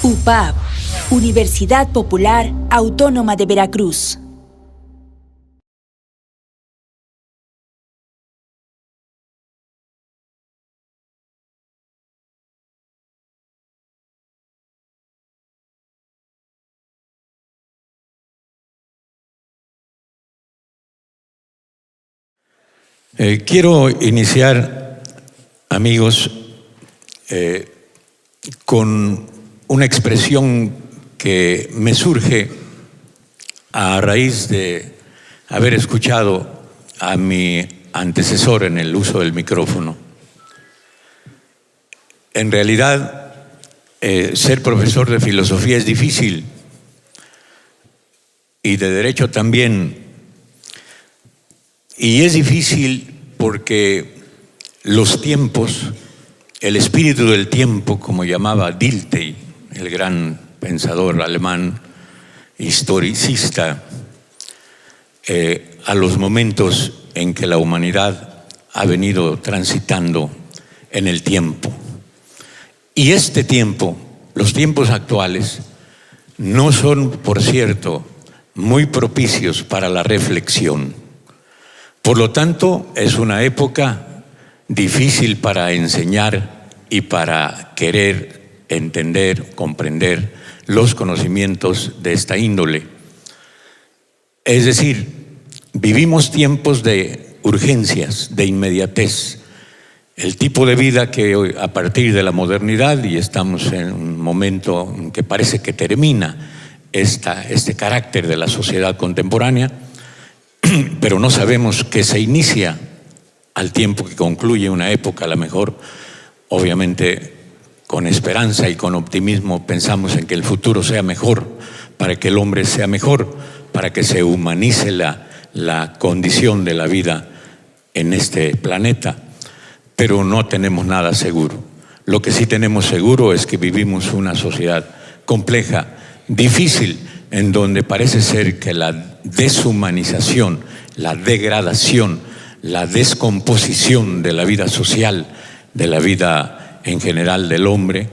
UPAV, Universidad Popular Autónoma de Veracruz. Quiero iniciar, amigos, con una expresión que me surge a raíz de haber escuchado a mi antecesor en el uso del micrófono. En realidad, ser profesor de filosofía es difícil y de derecho también. Y es difícil porque los tiempos, el espíritu del tiempo, como llamaba Dilthey, el gran pensador alemán, historicista, a los momentos en que la humanidad ha venido transitando en el tiempo. Y este tiempo, los tiempos actuales, no son, por cierto, muy propicios para la reflexión. Por lo tanto, es una época difícil para enseñar y para querer entender, comprender los conocimientos de esta índole. Es decir, vivimos tiempos de urgencias, de inmediatez. El tipo de vida que hoy, a partir de la modernidad, y estamos en un momento en que parece que termina este carácter de la sociedad contemporánea, pero no sabemos que se inicia al tiempo que concluye una época, a lo mejor, obviamente, con esperanza y con optimismo pensamos en que el futuro sea mejor, para que el hombre sea mejor, para que se humanice la condición de la vida en este planeta, pero no tenemos nada seguro. Lo que sí tenemos seguro es que vivimos una sociedad compleja, difícil, en donde parece ser que la deshumanización, la degradación, la descomposición de la vida social, de la vida en general del hombre,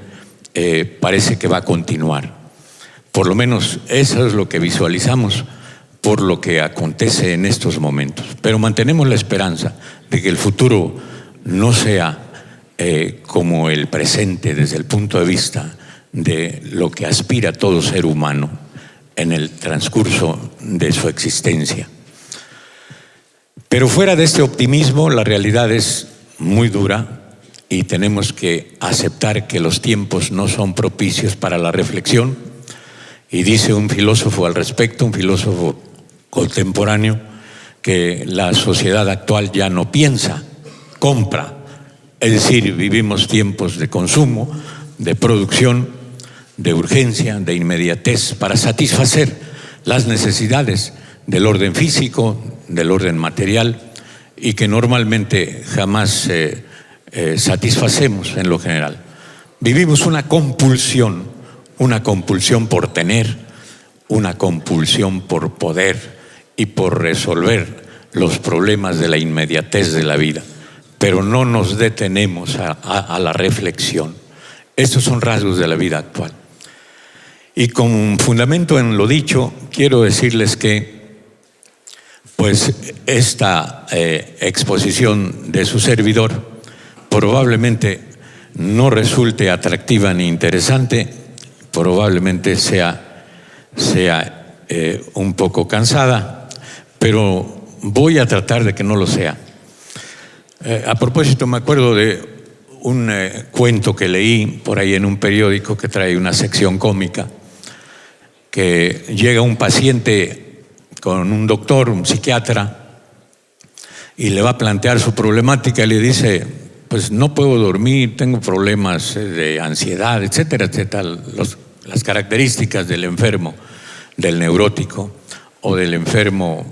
parece que va a continuar. Por lo menos eso es lo que visualizamos por lo que acontece en estos momentos. Pero mantenemos la esperanza de que el futuro no sea como el presente desde el punto de vista de lo que aspira todo ser humano en el transcurso de su existencia. Pero fuera de este optimismo, la realidad es muy dura y tenemos que aceptar que los tiempos no son propicios para la reflexión. Y dice un filósofo al respecto, un filósofo contemporáneo, que la sociedad actual ya no piensa, compra. Es decir, vivimos tiempos de consumo, de producción, de urgencia, de inmediatez, para satisfacer las necesidades del orden físico, del orden material, y que normalmente jamás satisfacemos en lo general. Vivimos una compulsión por tener, una compulsión por poder y por resolver los problemas de la inmediatez de la vida, pero no nos detenemos a la reflexión. Estos son rasgos de la vida actual. Y con fundamento en lo dicho, quiero decirles que pues esta exposición de su servidor probablemente no resulte atractiva ni interesante, probablemente sea un poco cansada, pero voy a tratar de que no lo sea. A propósito, me acuerdo de un cuento que leí por ahí en un periódico que trae una sección cómica, que llega un paciente con un doctor, un psiquiatra, y le va a plantear su problemática y le dice, pues no puedo dormir, tengo problemas de ansiedad, etcétera, etcétera, las características del enfermo, del neurótico o del enfermo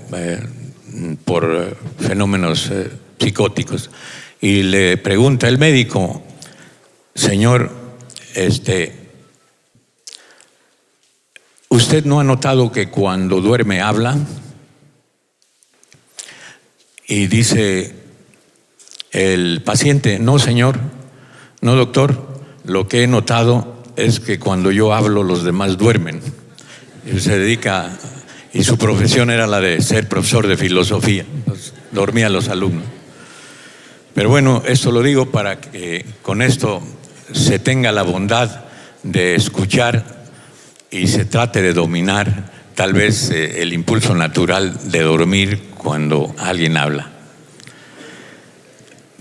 por fenómenos psicóticos. Y le pregunta el médico, señor, ¿usted no ha notado que cuando duerme habla? Y dice el paciente, no señor, no doctor, lo que he notado es que cuando yo hablo los demás duermen. Él se dedica, y su profesión era la de ser profesor de filosofía. Entonces, dormía a los alumnos. Pero bueno, esto lo digo para que con esto se tenga la bondad de escuchar y se trate de dominar tal vez el impulso natural de dormir cuando alguien habla.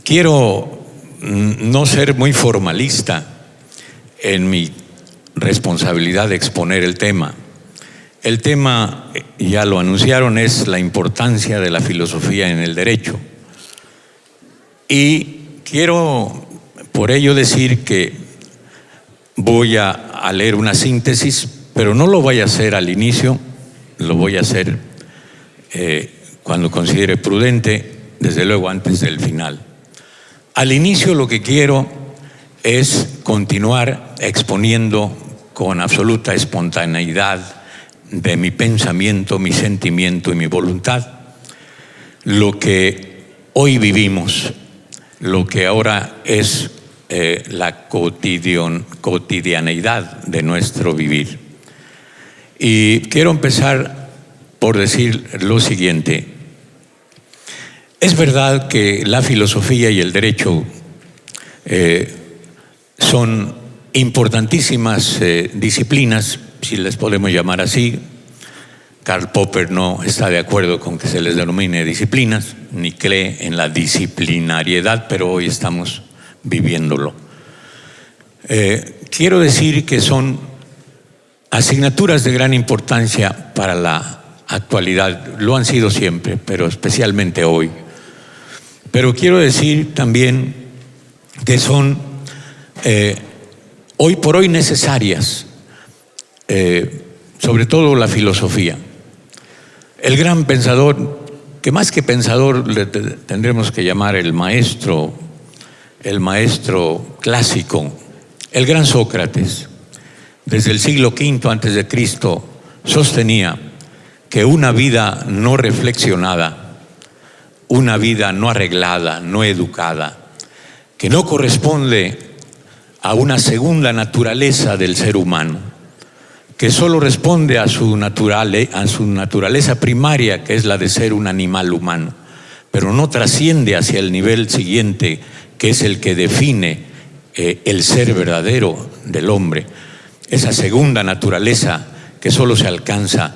Quiero no ser muy formalista en mi responsabilidad de exponer el tema. El tema, ya lo anunciaron, es la importancia de la filosofía en el derecho. Y quiero por ello decir que voy a leer una síntesis, pero no lo voy a hacer al inicio, lo voy a hacer cuando considere prudente, desde luego antes del final. Al inicio lo que quiero es continuar exponiendo con absoluta espontaneidad de mi pensamiento, mi sentimiento y mi voluntad lo que hoy vivimos, lo que ahora es la cotidianeidad de nuestro vivir. Y quiero empezar por decir lo siguiente. Es verdad que la filosofía y el derecho son importantísimas disciplinas, si les podemos llamar así. Karl Popper no está de acuerdo con que se les denomine disciplinas, ni cree en la disciplinariedad, pero hoy estamos viviéndolo. Quiero decir que son asignaturas de gran importancia para la actualidad, lo han sido siempre, pero especialmente hoy. Pero quiero decir también que son hoy por hoy necesarias, sobre todo la filosofía. El gran pensador, que más que pensador le tendremos que llamar el maestro clásico, el gran Sócrates, desde el siglo V antes de Cristo, sostenía que una vida no reflexionada, una vida no arreglada, no educada, que no corresponde a una segunda naturaleza del ser humano, que solo responde a su naturaleza primaria, que es la de ser un animal humano, pero no trasciende hacia el nivel siguiente, que es el que define el ser verdadero del hombre. Esa segunda naturaleza que solo se alcanza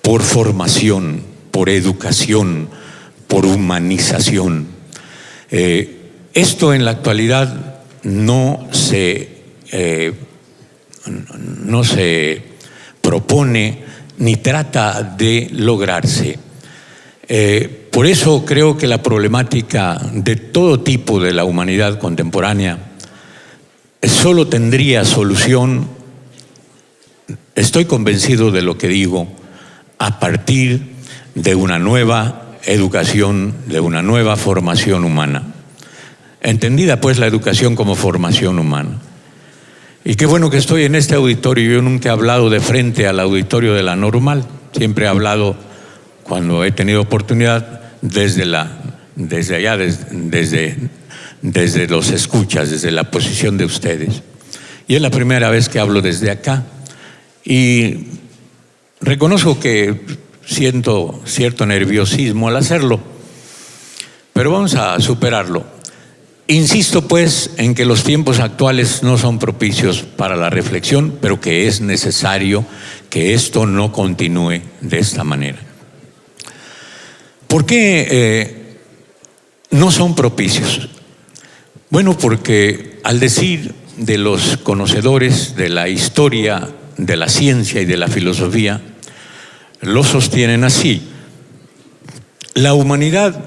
por formación, por educación, por humanización. Esto en la actualidad no se propone ni trata de lograrse. Por eso creo que la problemática de todo tipo de la humanidad contemporánea solo tendría solución, estoy convencido de lo que digo, a partir de una nueva educación, de una nueva formación humana. Entendida pues la educación como formación humana. Y qué bueno que estoy en este auditorio. Yo nunca he hablado de frente al auditorio de la Normal, siempre he hablado cuando he tenido oportunidad desde los escuchas, desde la posición de ustedes. Y es la primera vez que hablo desde acá. Y reconozco que siento cierto nerviosismo al hacerlo, pero vamos a superarlo. Insisto pues en que los tiempos actuales no son propicios para la reflexión, pero que es necesario que esto no continúe de esta manera. ¿Por qué no son propicios? Bueno, porque al decir de los conocedores de la historia, de la ciencia y de la filosofía, lo sostienen así. La humanidad,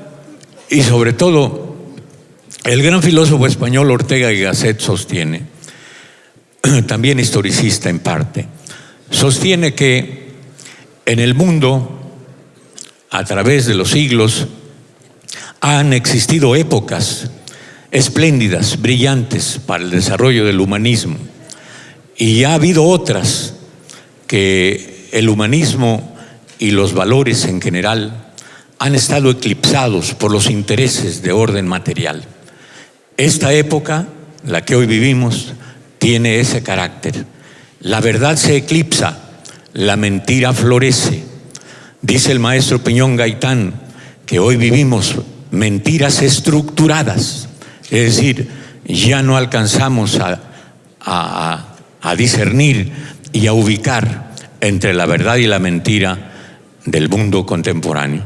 y sobre todo el gran filósofo español Ortega y Gasset sostiene, también historicista en parte, sostiene que en el mundo, a través de los siglos, han existido épocas espléndidas, brillantes para el desarrollo del humanismo, y ha habido otras que el humanismo y los valores en general han estado eclipsados por los intereses de orden material. Esta época, la que hoy vivimos, tiene ese carácter. La verdad se eclipsa, la mentira florece. Dice el maestro Piñón Gaitán que hoy vivimos mentiras estructuradas, es decir, ya no alcanzamos a discernir y a ubicar entre la verdad y la mentira del mundo contemporáneo.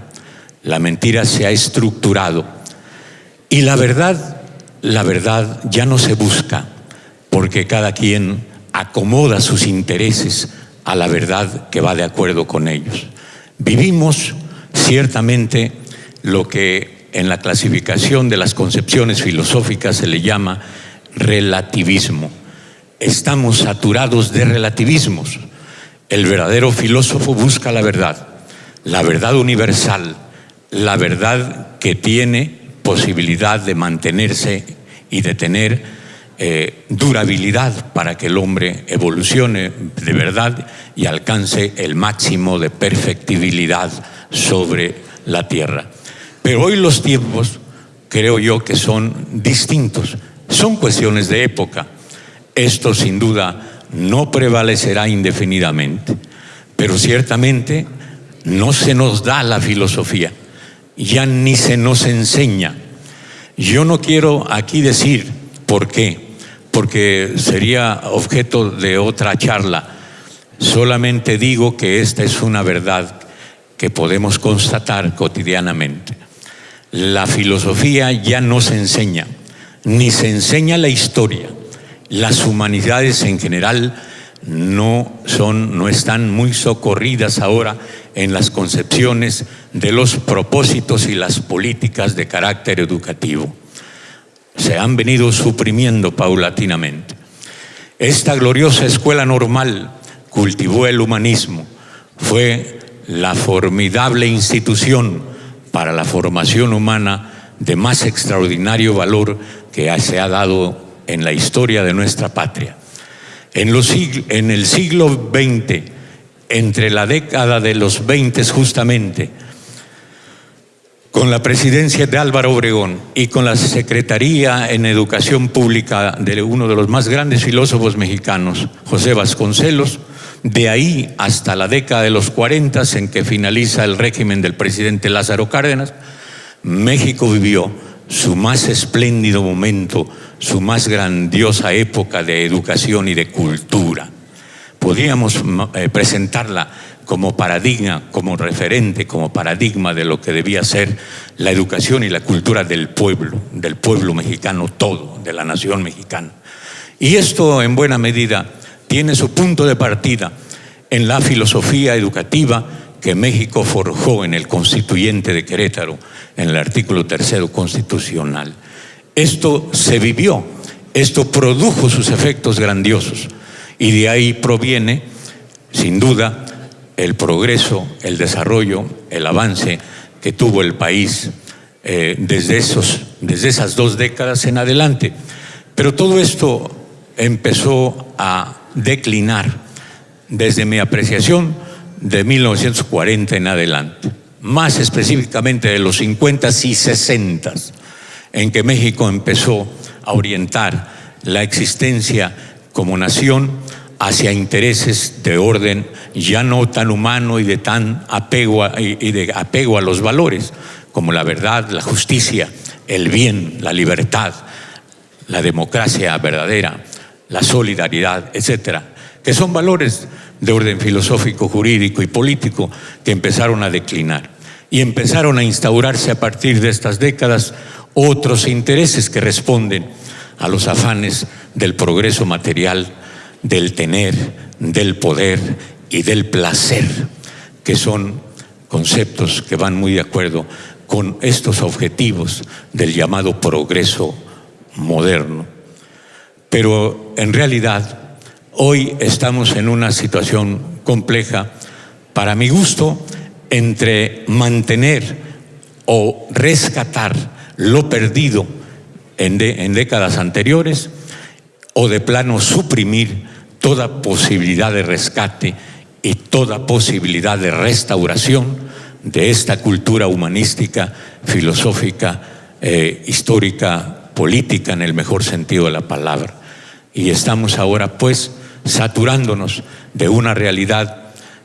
La mentira se ha estructurado y la verdad ya no se busca, porque cada quien acomoda sus intereses a la verdad que va de acuerdo con ellos. Vivimos ciertamente lo que en la clasificación de las concepciones filosóficas se le llama relativismo. Estamos saturados de relativismos. El verdadero filósofo busca la verdad universal, la verdad que tiene posibilidad de mantenerse y de tener durabilidad para que el hombre evolucione de verdad y alcance el máximo de perfectibilidad sobre la tierra. Pero hoy los tiempos, creo yo, que son distintos, son cuestiones de época. Esto sin duda no prevalecerá indefinidamente, pero ciertamente no se nos da la filosofía, ya ni se nos enseña. Yo no quiero aquí decir por qué, porque sería objeto de otra charla. Solamente digo que esta es una verdad que podemos constatar cotidianamente. La filosofía ya no se enseña, ni se enseña la historia. Las humanidades en general no están muy socorridas ahora en las concepciones de los propósitos y las políticas de carácter educativo. Se han venido suprimiendo paulatinamente. Esta gloriosa escuela normal cultivó el humanismo, fue la formidable institución para la formación humana de más extraordinario valor que se ha dado en la historia de nuestra patria. En el siglo XX, entre la década de los 20 justamente, con la presidencia de Álvaro Obregón y con la Secretaría en Educación Pública de uno de los más grandes filósofos mexicanos, José Vasconcelos, de ahí hasta la década de los 40, en que finaliza el régimen del presidente Lázaro Cárdenas, México vivió su más espléndido momento, su más grandiosa época de educación y de cultura. Podríamos presentarla como paradigma, como referente, como paradigma de lo que debía ser la educación y la cultura del pueblo mexicano todo, de la nación mexicana. Y esto en buena medida tiene su punto de partida en la filosofía educativa que México forjó en el Constituyente de Querétaro, en el artículo 3 constitucional. Esto se vivió, esto produjo sus efectos grandiosos y de ahí proviene, sin duda, el progreso, el desarrollo, el avance que tuvo el país desde esas 2 décadas en adelante. Pero todo esto empezó a declinar desde mi apreciación de 1940 en adelante, más específicamente de los 50s y 60s, en que México empezó a orientar la existencia como nación hacia intereses de orden ya no tan humano y de tan apego a los valores como la verdad, la justicia, el bien, la libertad, la democracia verdadera, la solidaridad, etcétera, que son valores de orden filosófico, jurídico y político que empezaron a declinar y empezaron a instaurarse a partir de estas décadas otros intereses que responden a los afanes del progreso material, del tener, del poder y del placer, que son conceptos que van muy de acuerdo con estos objetivos del llamado progreso moderno. Pero en realidad hoy estamos en una situación compleja, para mi gusto, entre mantener o rescatar lo perdido en décadas anteriores o de plano suprimir toda posibilidad de rescate y toda posibilidad de restauración de esta cultura humanística, filosófica, histórica, política en el mejor sentido de la palabra. y estamos ahora pues saturándonos de una realidad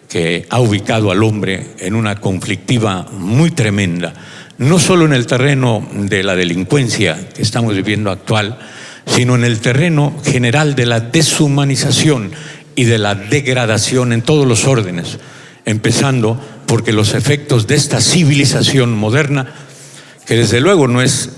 que ha ubicado al hombre en una conflictiva muy tremenda, no solo en el terreno de la delincuencia que estamos viviendo actual, sino en el terreno general de la deshumanización y de la degradación en todos los órdenes, empezando porque los efectos de esta civilización moderna, que desde luego no es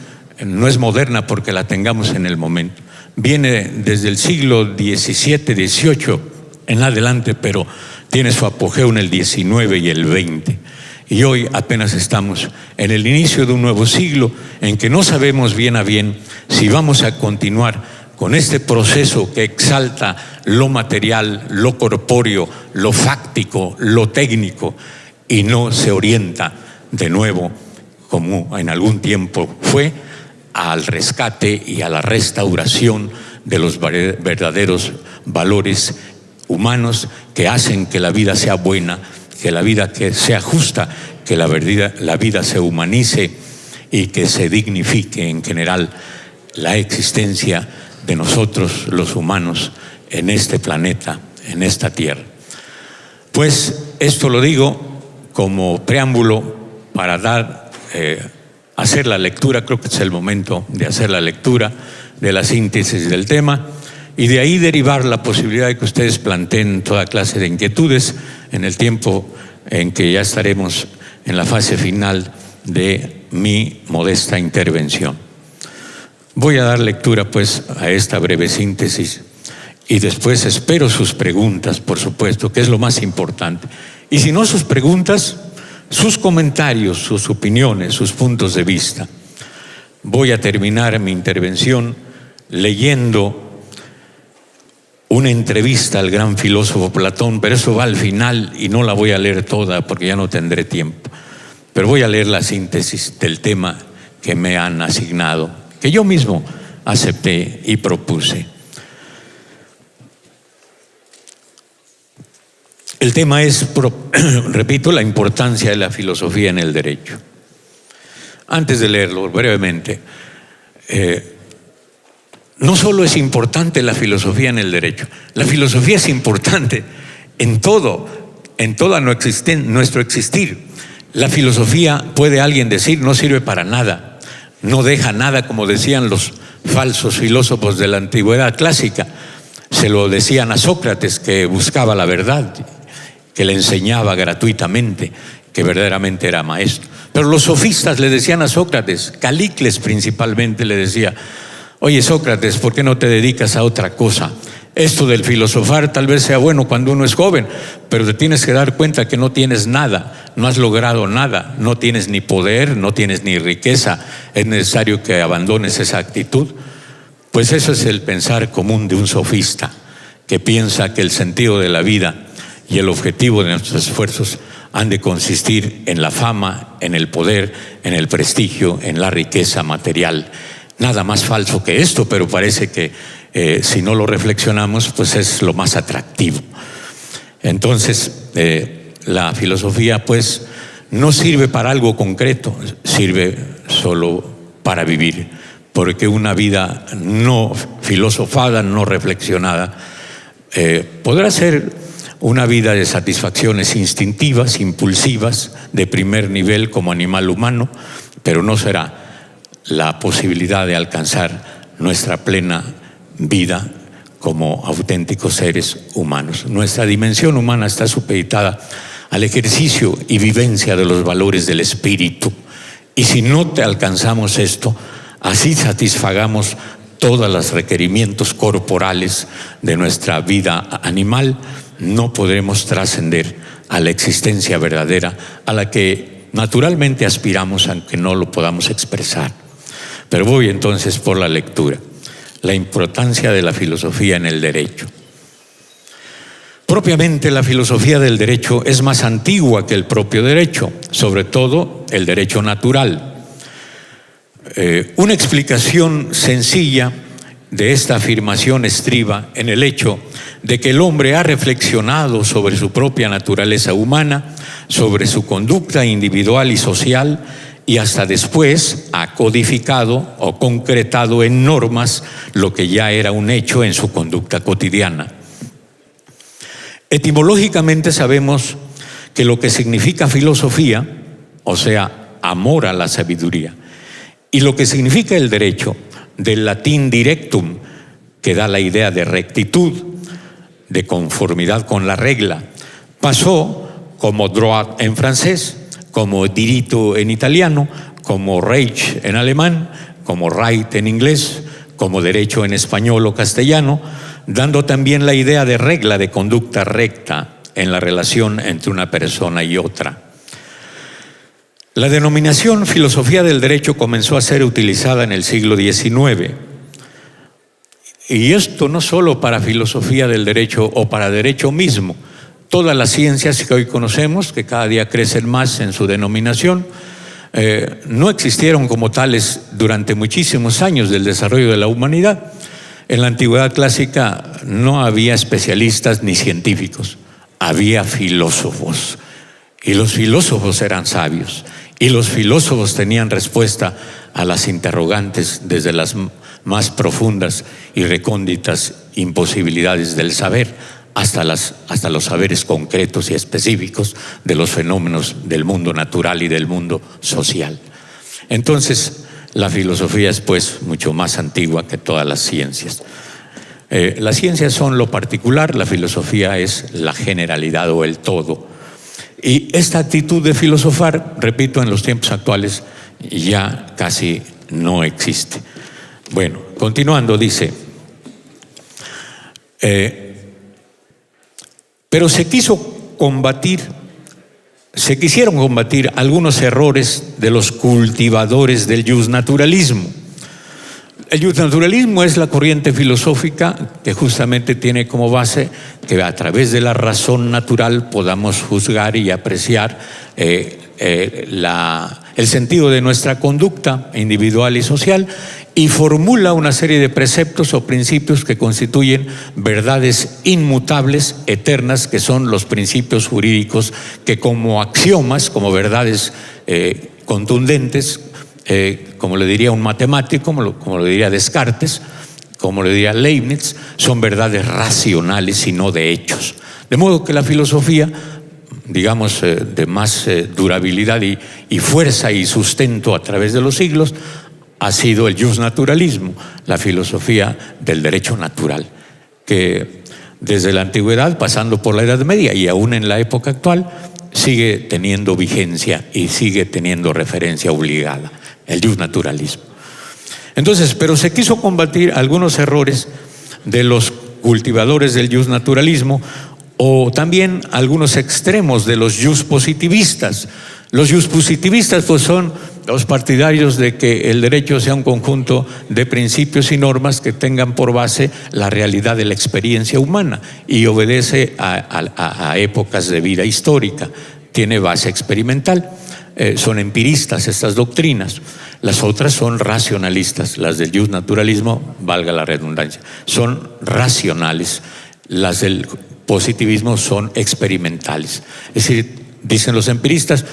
moderna porque la tengamos en el momento, viene desde el siglo XVII, XVIII en adelante, pero tiene su apogeo en el XIX y el XX. Y hoy apenas estamos en el inicio de un nuevo siglo en que no sabemos bien a bien si vamos a continuar con este proceso que exalta lo material, lo corpóreo, lo fáctico, lo técnico, y no se orienta de nuevo, como en algún tiempo fue, al rescate y a la restauración de los verdaderos valores humanos que hacen que la vida sea buena, que la vida que sea justa, que la vida se humanice y que se dignifique en general la existencia de nosotros los humanos en este planeta, en esta tierra. Pues esto lo digo como preámbulo para hacer la lectura. Creo que es el momento de hacer la lectura de la síntesis del tema y de ahí derivar la posibilidad de que ustedes planteen toda clase de inquietudes en el tiempo en que ya estaremos en la fase final de mi modesta intervención. Voy a dar lectura pues a esta breve síntesis y después espero sus preguntas, por supuesto, que es lo más importante. Y si no sus preguntas, sus comentarios, sus opiniones, sus puntos de vista. Voy a terminar mi intervención leyendo una entrevista al gran filósofo Platón, pero eso va al final y no la voy a leer toda porque ya no tendré tiempo. Pero voy a leer la síntesis del tema que me han asignado, que yo mismo acepté y propuse. El tema es, repito, la importancia de la filosofía en el derecho. Antes de leerlo brevemente, no solo es importante la filosofía en el derecho, la filosofía es importante en todo nuestro existir. La filosofía, puede alguien decir, no sirve para nada, no deja nada, como decían los falsos filósofos de la antigüedad clásica. Se lo decían a Sócrates, que buscaba la verdad, que le enseñaba gratuitamente, que verdaderamente era maestro. Pero los sofistas le decían a Sócrates, Calícles principalmente le decía: oye Sócrates, ¿por qué no te dedicas a otra cosa? Esto del filosofar tal vez sea bueno cuando uno es joven, pero te tienes que dar cuenta que no tienes nada, no has logrado nada, no tienes ni poder, no tienes ni riqueza, es necesario que abandones esa actitud. Pues eso es el pensar común de un sofista, que piensa que el sentido de la vida y el objetivo de nuestros esfuerzos han de consistir en la fama, en el poder, en el prestigio, en la riqueza material. Nada más falso que esto, pero parece que si no lo reflexionamos, pues es lo más atractivo. Entonces, la filosofía pues no sirve para algo concreto, sirve solo para vivir, porque una vida no filosofada, no reflexionada, podrá ser una vida de satisfacciones instintivas, impulsivas, de primer nivel como animal humano, pero no será la posibilidad de alcanzar nuestra plena vida como auténticos seres humanos. Nuestra dimensión humana está supeditada al ejercicio y vivencia de los valores del espíritu. Y si no te alcanzamos esto, así satisfagamos todos los requerimientos corporales de nuestra vida animal, no podremos trascender a la existencia verdadera a la que naturalmente aspiramos, aunque no lo podamos expresar. Pero voy entonces por la lectura. La importancia de la filosofía en el derecho. Propiamente la filosofía del derecho es más antigua que el propio derecho, sobre todo el derecho natural. Una explicación sencilla de esta afirmación estriba en el hecho de que el hombre ha reflexionado sobre su propia naturaleza humana, sobre su conducta individual y social, y hasta después ha codificado o concretado en normas lo que ya era un hecho en su conducta cotidiana. Etimológicamente sabemos que lo que significa filosofía, o sea, amor a la sabiduría, y lo que significa el derecho, del latín directum, que da la idea de rectitud, de conformidad con la regla, pasó como droit en francés, como diritto en italiano, como Recht en alemán, como right en inglés, como derecho en español o castellano, dando también la idea de regla de conducta recta en la relación entre una persona y otra. La denominación filosofía del derecho comenzó a ser utilizada en el siglo XIX. Y esto no solo para filosofía del derecho o para derecho mismo. Todas las ciencias que hoy conocemos, que cada día crecen más en su denominación, no existieron como tales durante muchísimos años del desarrollo de la humanidad. En la antigüedad clásica no había especialistas ni científicos, había filósofos. Y los filósofos eran sabios. Y los filósofos tenían respuesta a las interrogantes desde las más profundas y recónditas imposibilidades del saber hasta los saberes concretos y específicos de los fenómenos del mundo natural y del mundo social. Entonces, la filosofía es pues mucho más antigua que todas las ciencias. Las ciencias son lo particular, la filosofía es la generalidad o el todo. Y esta actitud de filosofar, repito, en los tiempos actuales ya casi no existe. Bueno, continuando, dice, pero se quisieron combatir algunos errores de los cultivadores del justnaturalismo. El justnaturalismo es la corriente filosófica que justamente tiene como base que a través de la razón natural podamos juzgar y apreciar el sentido de nuestra conducta individual y social, y formula una serie de preceptos o principios que constituyen verdades inmutables, eternas, que son los principios jurídicos que como axiomas, como verdades contundentes, como le diría un matemático, como le diría Descartes, como le diría Leibniz, son verdades racionales y no de hechos. De modo que la filosofía, digamos, de más durabilidad y fuerza y sustento a través de los siglos, ha sido el justnaturalismo, la filosofía del derecho natural, que desde la antigüedad, pasando por la Edad Media y aún en la época actual, sigue teniendo vigencia y sigue teniendo referencia obligada, el justnaturalismo. Entonces, pero se quiso combatir algunos errores de los cultivadores del justnaturalismo o también algunos extremos de los justpositivistas. Los justpositivistas pues son los partidarios de que el derecho sea un conjunto de principios y normas que tengan por base la realidad de la experiencia humana y obedece a épocas de vida histórica, tiene base experimental. Son empiristas estas doctrinas. Las otras son racionalistas, las del justnaturalismo, valga la redundancia, son racionales. Las del positivismo son experimentales. Es decir, dicen los empiristas,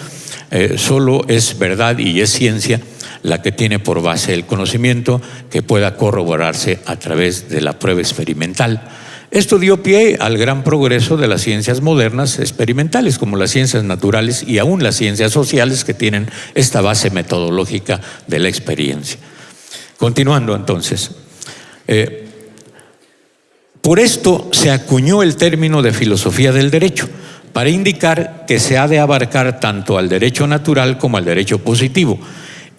solo es verdad y es ciencia la que tiene por base el conocimiento que pueda corroborarse a través de la prueba experimental. Esto dio pie al gran progreso de las ciencias modernas experimentales, como las ciencias naturales y aún las ciencias sociales, que tienen esta base metodológica de la experiencia. Continuando entonces, por esto se acuñó el término de filosofía del derecho, para indicar que se ha de abarcar tanto al derecho natural como al derecho positivo,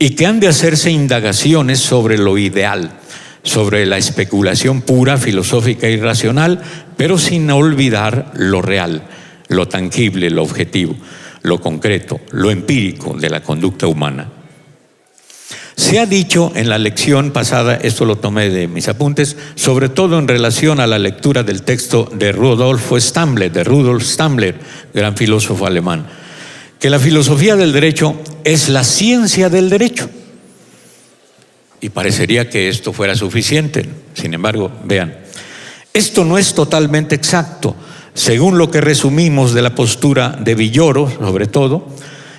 y que han de hacerse indagaciones sobre lo ideal, sobre la especulación pura, filosófica y racional, pero sin olvidar lo real, lo tangible, lo objetivo, lo concreto, lo empírico de la conducta humana. Se ha dicho en la lección pasada, esto lo tomé de mis apuntes, sobre todo en relación a la lectura del texto de Rudolf Stammler, gran filósofo alemán, que la filosofía del derecho es la ciencia del derecho. Y parecería que esto fuera suficiente. Sin embargo, vean, esto no es totalmente exacto. Según lo que resumimos de la postura de Villoro, sobre todo,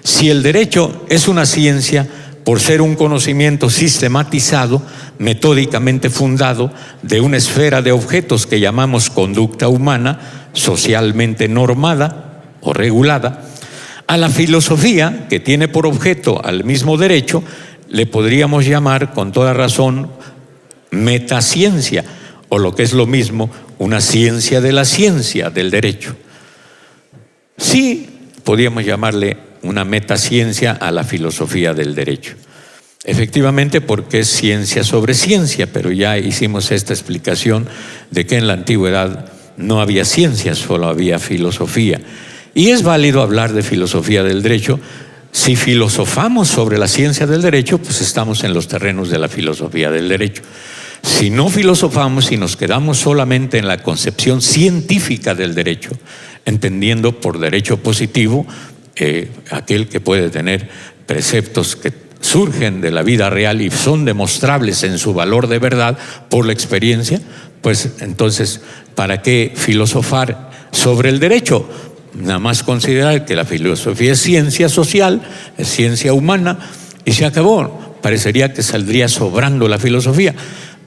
Si el derecho es una ciencia, por ser un conocimiento sistematizado, metódicamente fundado, de una esfera de objetos que llamamos conducta humana, socialmente normada o regulada, a la filosofía, que tiene por objeto al mismo derecho, le podríamos llamar con toda razón metaciencia, o lo que es lo mismo, una ciencia de la ciencia del derecho. Sí, podríamos llamarle una metaciencia a la filosofía del derecho. Efectivamente, porque es ciencia sobre ciencia, pero ya hicimos esta explicación de que en la antigüedad no había ciencia, solo había filosofía. Y es válido hablar de filosofía del derecho. Si filosofamos sobre la ciencia del derecho, pues estamos en los terrenos de la filosofía del derecho. Si no filosofamos y nos quedamos solamente en la concepción científica del derecho, entendiendo por derecho positivo aquel que puede tener preceptos que surgen de la vida real y son demostrables en su valor de verdad por la experiencia, pues entonces, ¿para qué filosofar sobre el derecho? Nada más considerar que la filosofía es ciencia social, es ciencia humana, y se acabó. Parecería que saldría sobrando la filosofía,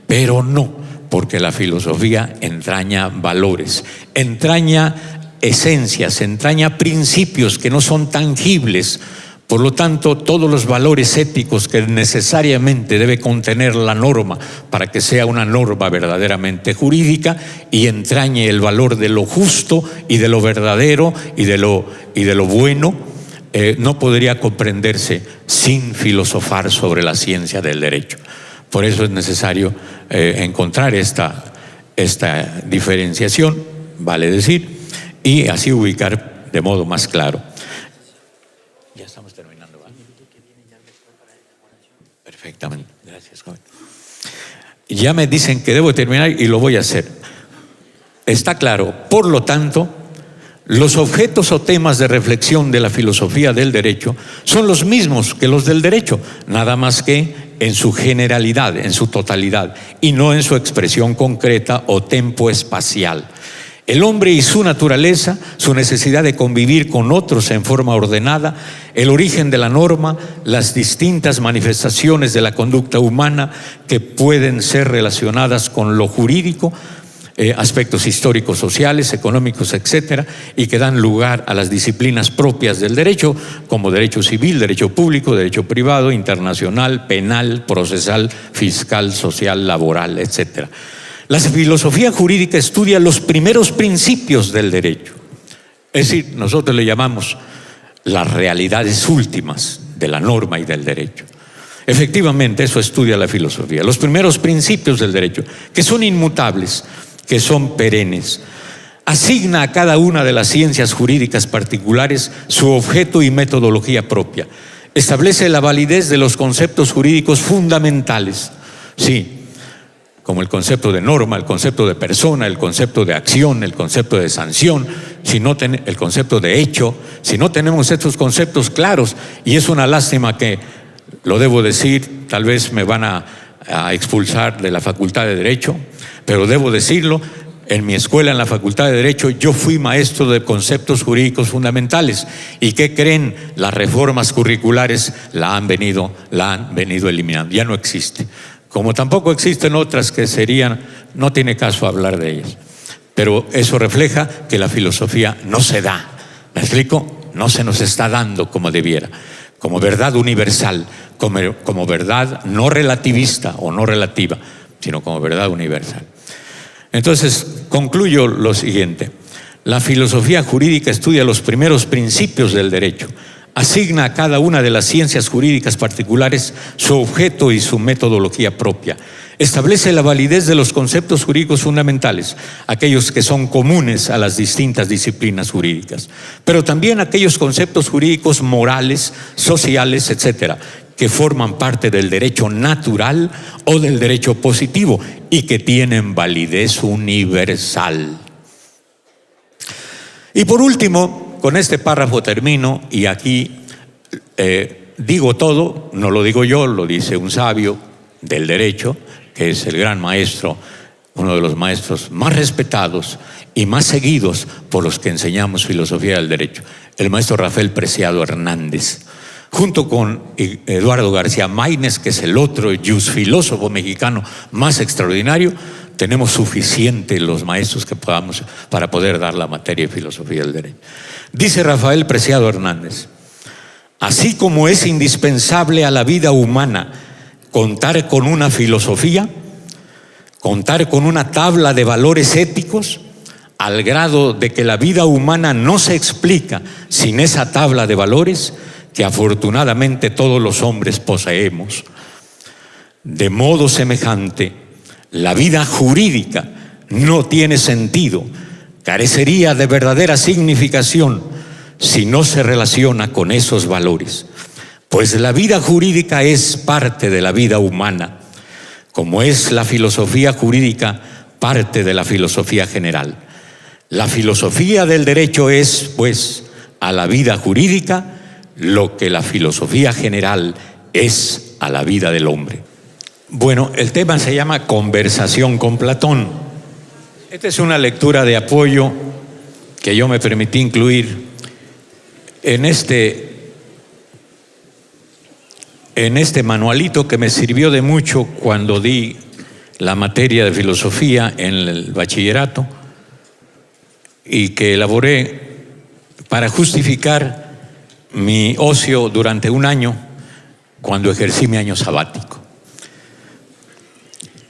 pero no, porque la filosofía entraña valores, entraña esencias, entraña principios que no son tangibles. Por lo tanto, todos los valores éticos que necesariamente debe contener la norma para que sea una norma verdaderamente jurídica y entrañe el valor de lo justo y de lo verdadero y de lo bueno, no podría comprenderse sin filosofar sobre la ciencia del derecho. Por eso es necesario encontrar esta diferenciación, vale decir, y así ubicar de modo más claro. Ya estamos terminando, ¿vale? Perfectamente, gracias, joven. Ya me dicen que debo terminar y lo voy a hacer. Está claro, por lo tanto, los objetos o temas de reflexión de la filosofía del derecho son los mismos que los del derecho, nada más que en su generalidad, en su totalidad, y no en su expresión concreta o tempo espacial. El hombre y su naturaleza, su necesidad de convivir con otros en forma ordenada, el origen de la norma, las distintas manifestaciones de la conducta humana que pueden ser relacionadas con lo jurídico, aspectos históricos, sociales, económicos, etcétera, y que dan lugar a las disciplinas propias del derecho, como derecho civil, derecho público, derecho privado, internacional, penal, procesal, fiscal, social, laboral, etcétera. La filosofía jurídica estudia los primeros principios del derecho. Es decir, nosotros le llamamos las realidades últimas de la norma y del derecho. Efectivamente, eso estudia la filosofía. Los primeros principios del derecho, que son inmutables, que son perennes. Asigna a cada una de las ciencias jurídicas particulares su objeto y metodología propia. Establece la validez de los conceptos jurídicos fundamentales. Sí, como el concepto de norma, el concepto de persona, el concepto de acción, el concepto de sanción, el concepto de hecho. Si no tenemos estos conceptos claros, y es una lástima que, lo debo decir, tal vez me van a expulsar de la Facultad de Derecho, pero debo decirlo, en mi escuela, en la Facultad de Derecho, yo fui maestro de conceptos jurídicos fundamentales. ¿Y qué creen? Las reformas curriculares la han venido eliminando, ya no existe. Como tampoco existen otras que no tiene caso hablar de ellas. Pero eso refleja que la filosofía no se da, ¿me explico? No se nos está dando como debiera, como verdad universal, como verdad no relativista o no relativa, sino como verdad universal. Entonces, concluyo lo siguiente. La filosofía jurídica estudia los primeros principios del derecho. Asigna a cada una de las ciencias jurídicas particulares su objeto y su metodología propia. Establece la validez de los conceptos jurídicos fundamentales, aquellos que son comunes a las distintas disciplinas jurídicas, pero también aquellos conceptos jurídicos morales, sociales, etcétera, que forman parte del derecho natural o del derecho positivo y que tienen validez universal. Y por último, con este párrafo termino, y aquí digo todo, no lo digo yo, lo dice un sabio del derecho, que es el gran maestro uno de los maestros más respetados y más seguidos por los que enseñamos filosofía del derecho, el maestro Rafael Preciado Hernández, junto con Eduardo García Maínez, que es el otro filósofo mexicano más extraordinario. Tenemos suficiente los maestros que podamos para poder dar la materia de filosofía del derecho. Dice Rafael Preciado Hernández: así como es indispensable a la vida humana contar con una filosofía, contar con una tabla de valores éticos, al grado de que la vida humana no se explica sin esa tabla de valores que afortunadamente todos los hombres poseemos. De modo semejante, la vida jurídica no tiene sentido, carecería de verdadera significación si no se relaciona con esos valores, pues la vida jurídica es parte de la vida humana, como es la filosofía jurídica parte de la filosofía general. La filosofía del derecho es, pues, a la vida jurídica lo que la filosofía general es a la vida del hombre. Bueno, el tema se llama Conversación con Platón. Esta es una lectura de apoyo que yo me permití incluir en este manualito que me sirvió de mucho cuando di la materia de filosofía en el bachillerato y que elaboré para justificar mi ocio durante un año cuando ejercí mi año sabático.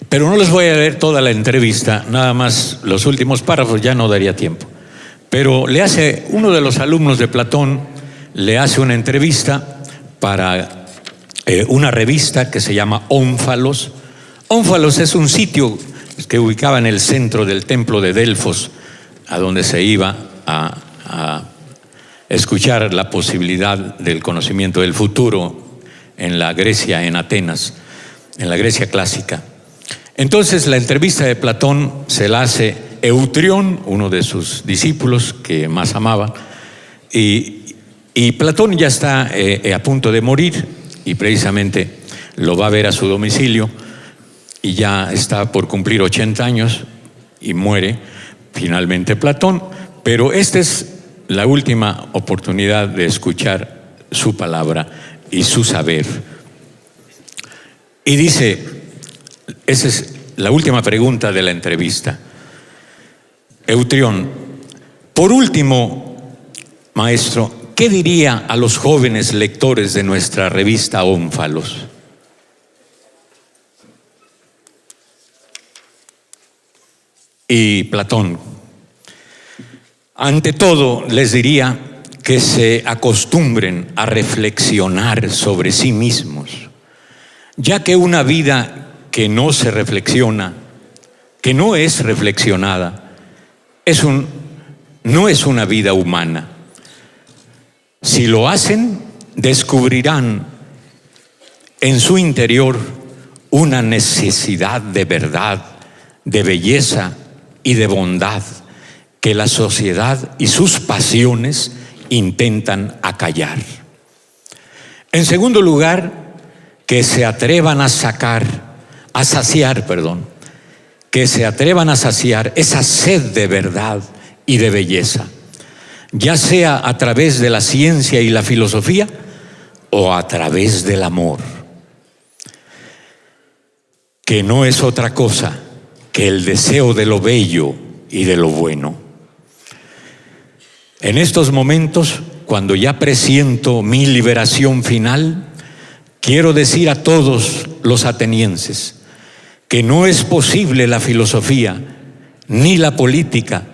Pero no les voy a leer toda la entrevista, nada más los últimos párrafos, ya no daría tiempo. Pero uno de los alumnos de Platón le hace una entrevista para una revista que se llama Ónfalos. Ónfalos es un sitio que ubicaba en el centro del templo de Delfos, a donde se iba a escuchar la posibilidad del conocimiento del futuro en la Grecia, en Atenas, en la Grecia clásica. Entonces la entrevista de Platón se la hace Eutrión, uno de sus discípulos que más amaba, y Platón ya está a punto de morir y precisamente lo va a ver a su domicilio y ya está por cumplir 80 años y muere finalmente Platón, pero esta es la última oportunidad de escuchar su palabra y su saber. Y dice, esa es la última pregunta de la entrevista. Eutrión, por último, maestro, ¿qué diría a los jóvenes lectores de nuestra revista Ónfalos? Y Platón, ante todo les diría que se acostumbren a reflexionar sobre sí mismos, ya que una vida que no se reflexiona, que no es reflexionada, no es una vida humana. Si lo hacen, descubrirán en su interior una necesidad de verdad, de belleza y de bondad que la sociedad y sus pasiones intentan acallar. En segundo lugar, que se atrevan a saciar esa sed de verdad y de belleza, ya sea a través de la ciencia y la filosofía o a través del amor, que no es otra cosa que el deseo de lo bello y de lo bueno. En estos momentos, cuando ya presiento mi liberación final, quiero decir a todos los atenienses que no es posible la filosofía, ni la política,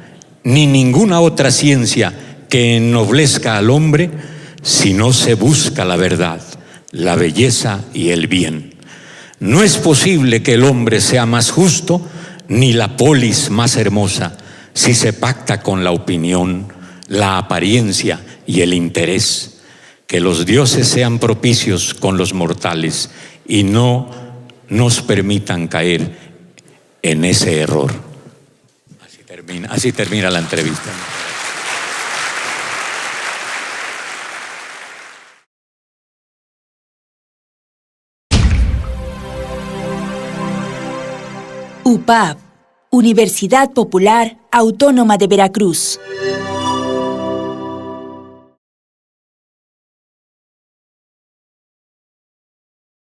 ni ninguna otra ciencia que ennoblezca al hombre si no se busca la verdad, la belleza y el bien. No es posible que el hombre sea más justo, ni la polis más hermosa, si se pacta con la opinión, la apariencia y el interés. Que los dioses sean propicios con los mortales y no nos permitan caer en ese error. Así termina la entrevista. UPAP, Universidad Popular Autónoma de Veracruz.